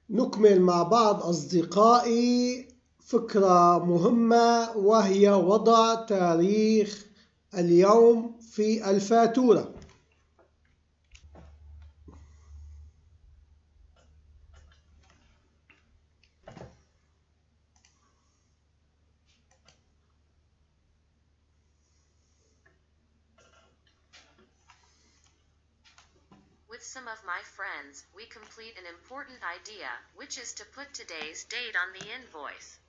نكمل مع بعض أصدقائي فكرة مهمة، وهي وضع تاريخ اليوم في الفاتورة. With some of my friends, we complete an important idea, which is to put today's date on the invoice.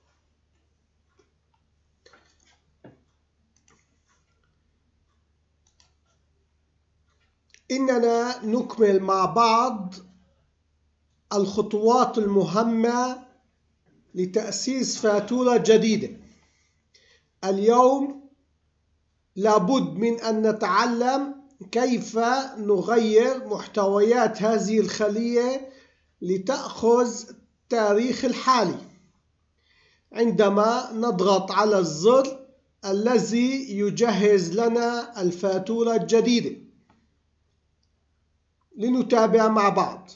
إننا نكمل مع بعض الخطوات المهمة لتأسيس فاتورة جديدة. اليوم لابد من أن نتعلم كيف نغير محتويات هذه الخلية لتأخذ التاريخ الحالي عندما نضغط على الزر الذي يجهز لنا الفاتورة الجديدة. لنتابع مع بعض.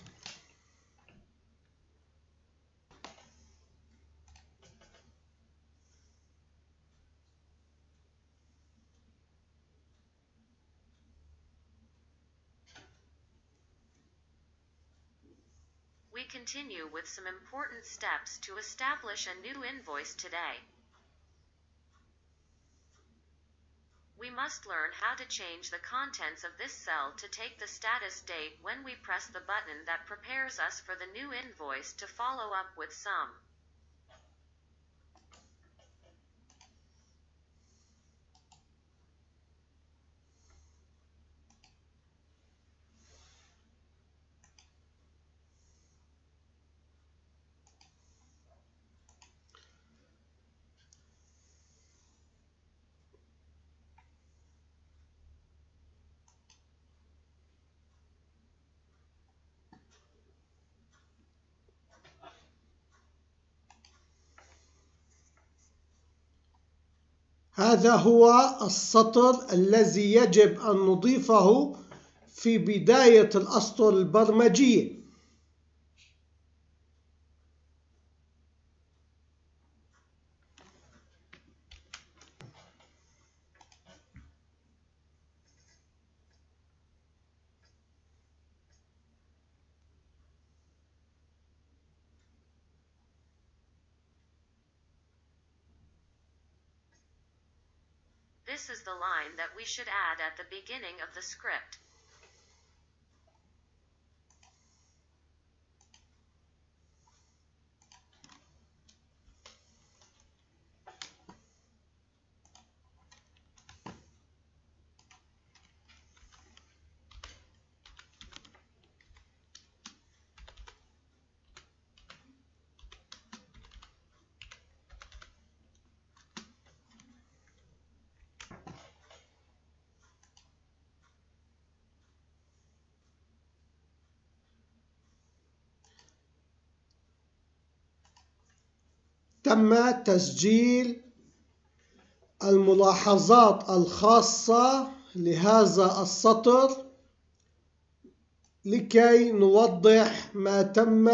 We continue with some important steps to establish a new invoice today. We must learn how to change the contents of this cell to take the status date when we press the button that prepares us for the new invoice to follow up with some. هذا هو السطر الذي يجب أن نضيفه في بداية الأسطر البرمجية. This is the line that we should add at the beginning of the script. تم تسجيل الملاحظات الخاصة لهذا السطر لكي نوضح ما تم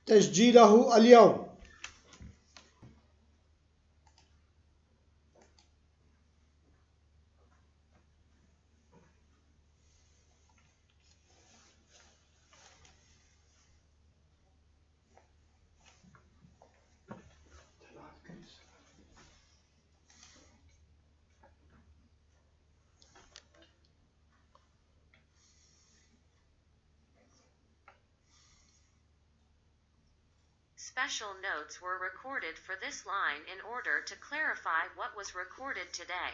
تسجيله اليوم. Special notes were recorded for this line in order to clarify what was recorded today.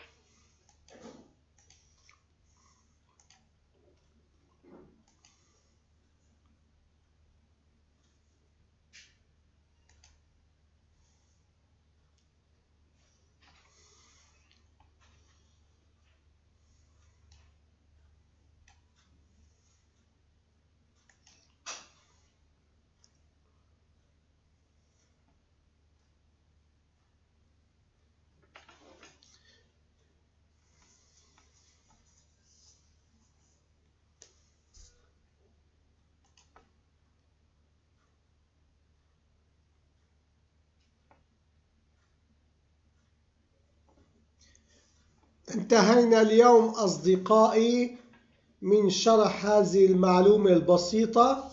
انتهينا اليوم أصدقائي من شرح هذه المعلومة البسيطة.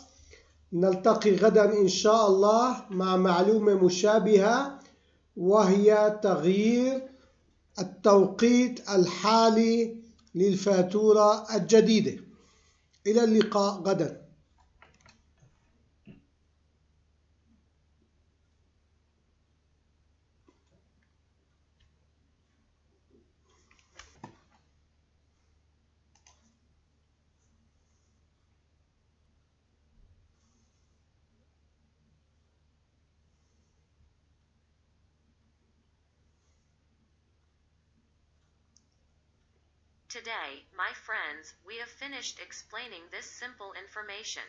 نلتقي غدا إن شاء الله مع معلومة مشابهة، وهي تغيير التوقيت الحالي للفاتورة الجديدة. إلى اللقاء غدا. Today, my friends, we have finished explaining this simple information.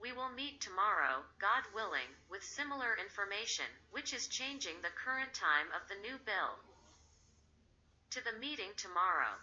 We will meet tomorrow, God willing, with similar information, which is changing the current time of the new bill. To the meeting tomorrow.